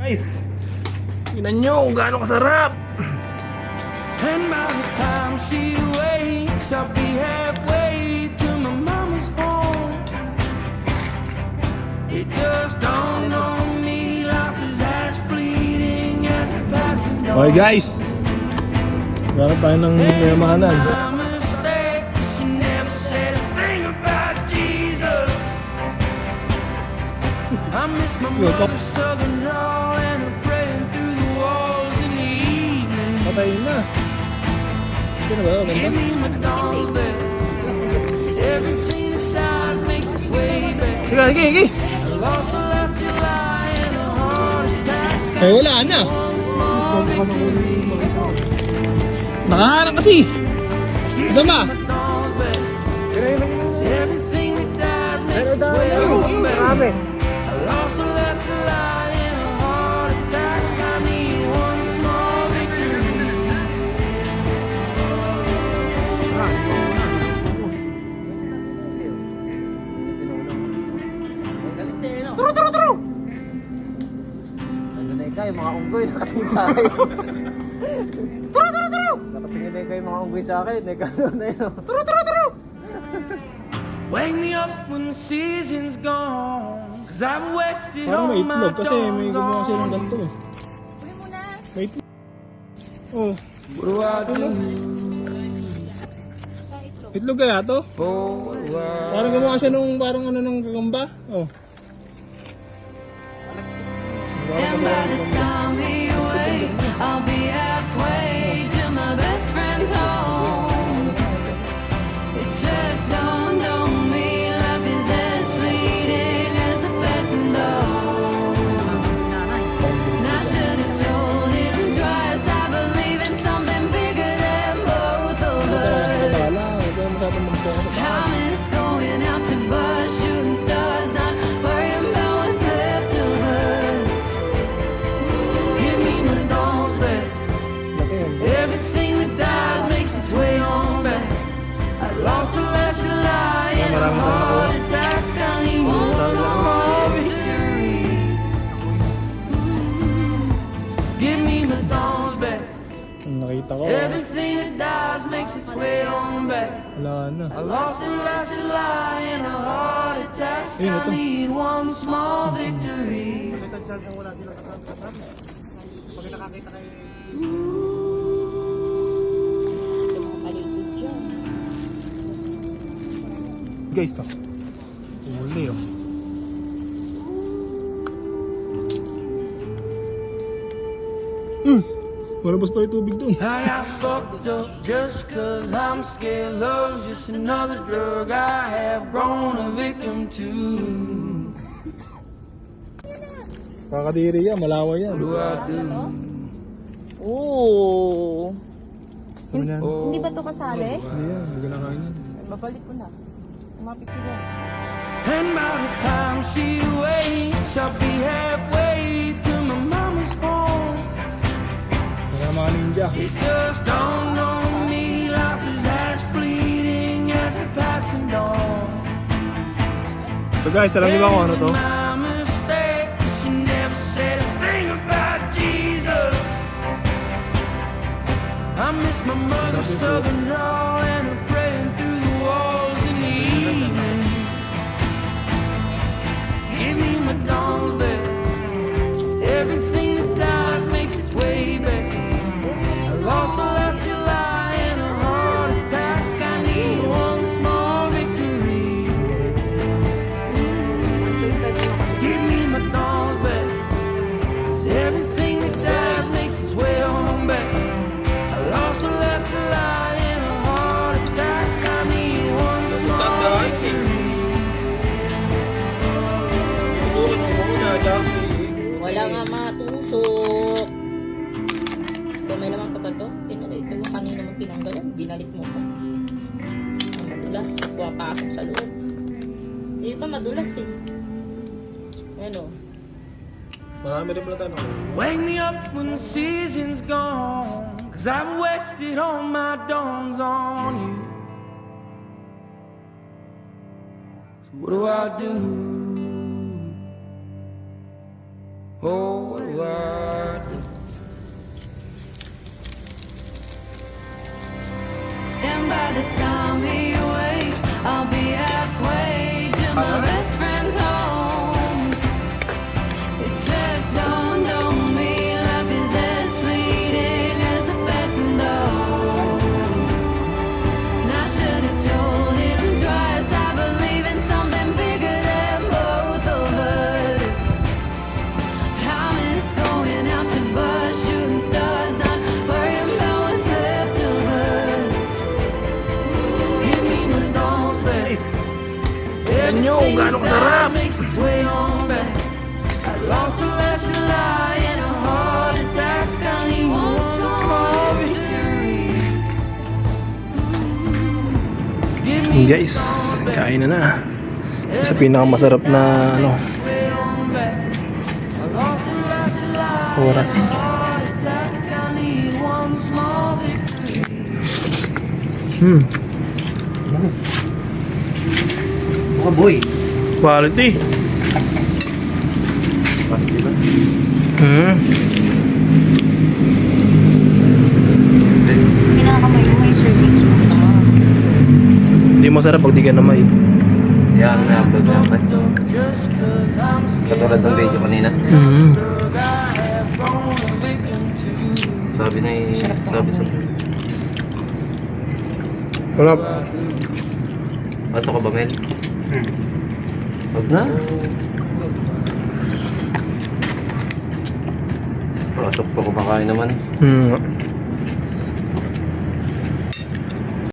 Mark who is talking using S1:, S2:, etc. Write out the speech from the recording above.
S1: guys. Tingnan nyo kung gaano kasarap.
S2: And by the time she wakes, I'll be halfway to my mama's home. It just dawned on me, life is as fleeting as the passing dawn.
S1: Okay guys, gaano tayo ng mayamanan.
S2: My mistake, she never said a thing about Jesus. I miss my mother's southern drawl and her praying through the walls in the evening.
S1: Patayin na. Sino ba?
S2: Give
S1: Ganda.
S2: me my dawn's back. Everything that dies makes its way back.
S1: Sige.
S2: I lost the last July in a heart attack.
S1: Eh wala na.
S2: One small victory.
S1: Nakaharap kasi. Ito ba?
S2: My dawn's back. Everything that dies makes its way back. I lost the last July in a heart attack. I need one small victory.
S3: Ano na ikaw, yung mga unggoy nakatingin sa akin. Nakatingin na ikaw yung mga unggoy sa akin. Ano na yun?
S2: Wake me up when the season's gone, 'cause I've wasted
S1: Parang may
S2: all my
S1: itlog kasi may
S2: days
S1: gumawa siya ng
S2: on
S1: ganito
S2: you.
S1: eh. May itlog. Oh,
S2: What do I do?
S1: itlog kaya to?
S2: For a while?
S1: Parang gumawa siya nung parang ano ng gagamba. Oh.
S4: And by the time he wakes, I'll be halfway to my best friend's home. It just dawned on me, life is as fleeting as the passing dawn. And I should have told him twice, I believe in something bigger than both of us.
S1: Wala, ito yung masyadong magkakaroon.
S4: I miss going out to bars, shooting stars, not worrying about what's left of us. Give me my dawn's back.
S1: Laki yun.
S2: Everything that dies makes its way on back. I lost the last July in a heart attack. I need one small victory. Give me my dawn's back.
S1: Ang nakita ko,
S2: Everything that dies makes its way on back.
S1: wala na.
S2: I lost the last July in a heart attack.
S1: Ayun,
S2: I
S1: ito.
S2: need one small victory.
S1: Guys, to. Huli oh. Marabas pa yung tubig doon.
S2: I got fucked up just 'cause I'm scared. Love's just another drug I have grown a victim to.
S1: Kakadiri yan, malawa yan.
S2: What do I do?
S5: Oo.
S1: Saan yan?
S5: Hindi ba to kasali?
S1: Hindi yan, hindi ko nakain yan.
S5: Babalik ko na. Umapit ko yan.
S2: And by the time she wakes, I'll be halfway to my mama's home.
S1: Mga mga ninja.
S2: It just dawned on me, life is as fleeting as the passing dawn.
S1: So guys, alam niyo ba kung ano to?
S2: My mistake, she never said a thing about Jesus. I miss my mother's southern drawl and her praying through the walls in the evening. Give me my dawn's back. Everything that dies makes its way back. I lost the last July in a heart attack. I need one small victory. Give me my dawn's back. 'Cause everything that dies makes its way on back. I lost the last July in a heart attack. I need one small victory.
S5: Wala nga matusok. Ito may naman pa ba to? Ito yung kanina mong tinanggalan. Ginalit mo pa. Ang madulas. Pumapasok sa loob. Hindi pa madulas eh. Ano?
S1: Marami rin pala tayo.
S2: Wake me up when the season's gone, 'cause I've wasted all my dawns on you. So what do I do? Oh, what do I do?
S4: And by the time he wakes, I'll be halfway to my best friend's home. It just dawned on me, life is as fleeting as the passing dawn. And I should have told him twice, I believe in something bigger than both of us. But I miss going out to bars, shooting stars, not worrying about what's left of us. Give me my dogs back.
S1: Yan nyo, gano'ng sarap!
S2: Makes its way on back. I lost a last July in a heart attack. I need one small victory. Give me
S1: Guys, kain na. Sa pinakamasarap na ano,
S2: way on back. I lost a last July
S1: oras.
S2: heart attack. I need one small victory.
S3: Mga boy.
S1: Quality.
S6: Kinakamay mo may serving spoon naman.
S1: Hindi masarap pag di ka namay.
S3: Yan, may upload na yan. Katulad ng video kanina. Sabi na sabi.
S1: Sarap.
S3: Pasok ka ba, Mel? Huwag na. Pasok pa kumakain naman.